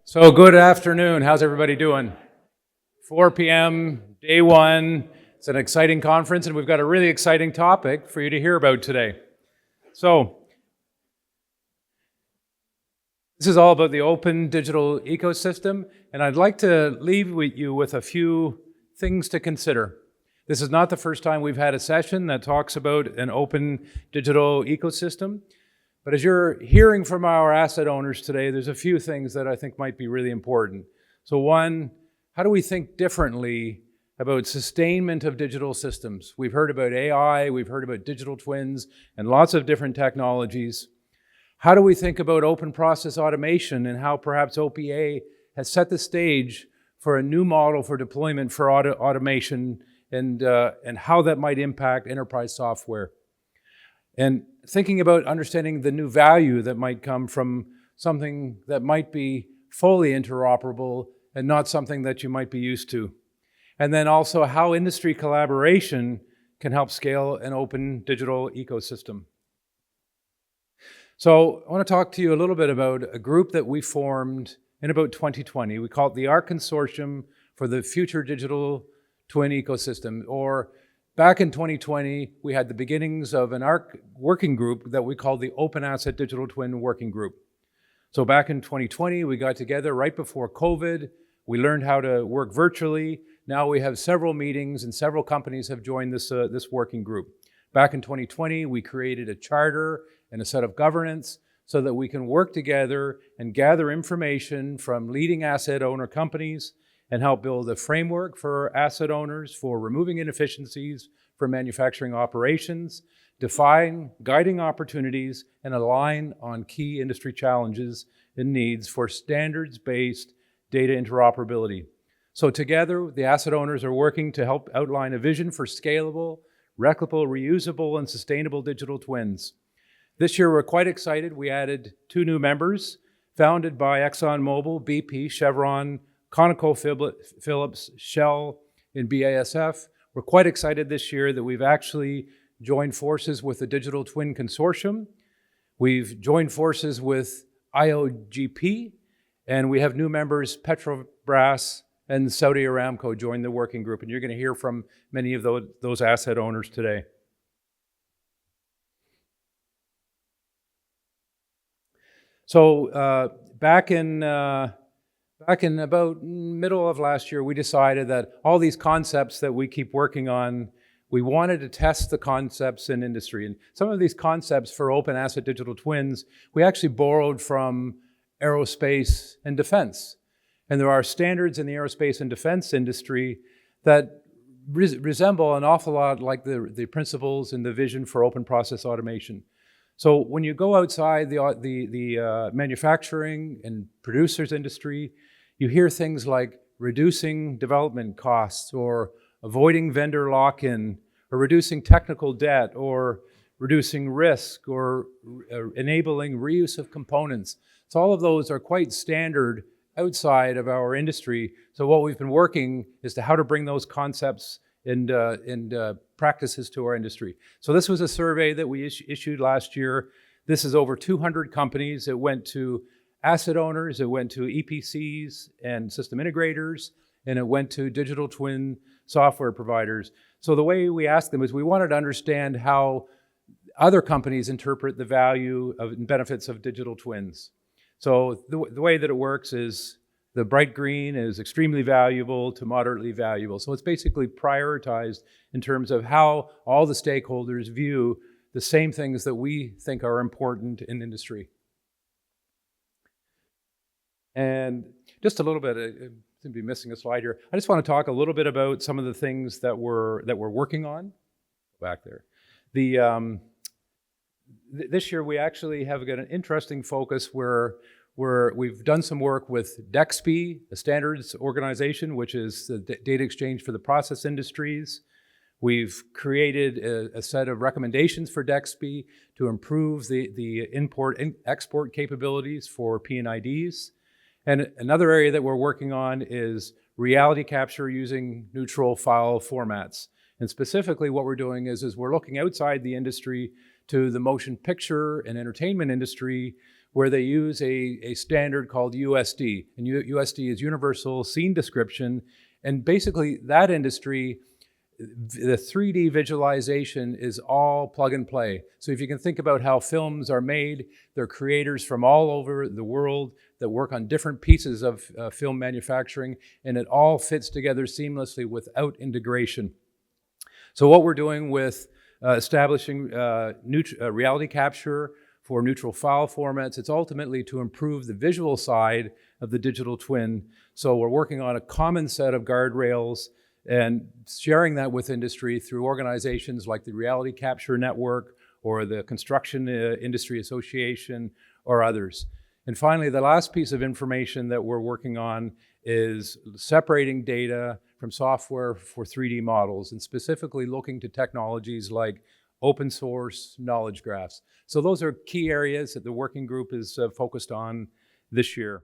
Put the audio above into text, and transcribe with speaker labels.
Speaker 1: So good afternoon. How's everybody doing? 4 p.m., day one. It's an exciting conference, and we've got a really exciting topic for you to hear about today. So this is all about the open digital ecosystem, and I'd like to leave you with a few things to consider. This is not the first time we've had a session that talks about an open digital ecosystem. But as you're hearing from our asset owners today, there's a few things that I think might be really important. So one, how do we think differently about sustainment of digital systems? We've heard about AI, we've heard about digital twins, and lots of different technologies. How do we think about open process automation and how perhaps OPA has set the stage for a new model for deployment for automation and how that might impact enterprise software? And thinking about understanding the new value that might come from something that might be fully interoperable and not something that you might be used to. And then also how industry collaboration can help scale an open digital ecosystem. So I want to talk to you a little bit about a group that we formed in about 2020. We call it the ARC Consortium for the Future Digital Twin Ecosystem, or back in 2020, we had the beginnings of an ARC working group that we called the Open Asset Digital Twin Working Group. So back in 2020, we got together right before COVID. We learned how to work virtually. Now we have several meetings and several companies have joined this working group. Back in 2020, we created a charter and a set of governance so that we can work together and gather information from leading asset owner companies and help build a framework for asset owners for removing inefficiencies from manufacturing operations, define guiding opportunities, and align on key industry challenges and needs for standards-based data interoperability. So together, the asset owners are working to help outline a vision for scalable, replicable, reusable, and sustainable digital twins. This year, we're quite excited. We added 2 new members, founded by ExxonMobil, BP, Chevron, ConocoPhillips, Shell, and BASF. We're quite excited this year that we've actually joined forces with the Digital Twin Consortium. We've joined forces with IOGP, and we have new members, Petrobras and Saudi Aramco joined the working group, and you're going to hear from many of those asset owners today. So back in about middle of last year, we decided that all these concepts that we keep working on, we wanted to test the concepts in industry. And some of these concepts for open asset digital twins, we actually borrowed from aerospace and defense. And there are standards in the aerospace and defense industry that resemble an awful lot like the principles and the vision for open process automation. So when you go outside the manufacturing and producers industry, you hear things like reducing development costs or avoiding vendor lock-in or reducing technical debt or reducing risk or enabling reuse of components. So all of those are quite standard outside of our industry. So what we've been working is to how to bring those concepts and practices to our industry. So this was a survey that we issued last year. This is over 200 companies. It went to asset owners, it went to EPCs and system integrators, and it went to digital twin software providers. So the way we asked them is we wanted to understand how other companies interpret the value and benefits of digital twins. So the way that it works is the bright green is extremely valuable to moderately valuable. So it's basically prioritized in terms of how all the stakeholders view the same things that we think are important in industry. And just a little bit, I seem to be missing a slide here. I just want to talk a little bit about some of the things that we're working on. Back there. This year we actually have got an interesting focus where we've done some work with DEXP, a standards organization, which is the data exchange for the process industries. We've created a set of recommendations for DEXP to improve the import and export capabilities for P&IDs. And another area that we're working on is reality capture using neutral file formats. And specifically what we're doing is we're looking outside the industry to the motion picture and entertainment industry where they use a standard called USD. And USD is Universal Scene Description. And basically that industry, the 3D visualization is all plug and play. So if you can think about how films are made, they're creators from all over the world that work on different pieces of film manufacturing, and it all fits together seamlessly without integration. So what we're doing with establishing reality capture for neutral file formats, it's ultimately to improve the visual side of the digital twin. So we're working on a common set of guardrails and sharing that with industry through organizations like the Reality Capture Network or the Construction Industry Association or others. And finally, the last piece of information that we're working on is separating data from software for 3D models, and specifically looking to technologies like open source knowledge graphs. So those are key areas that the working group is focused on this year.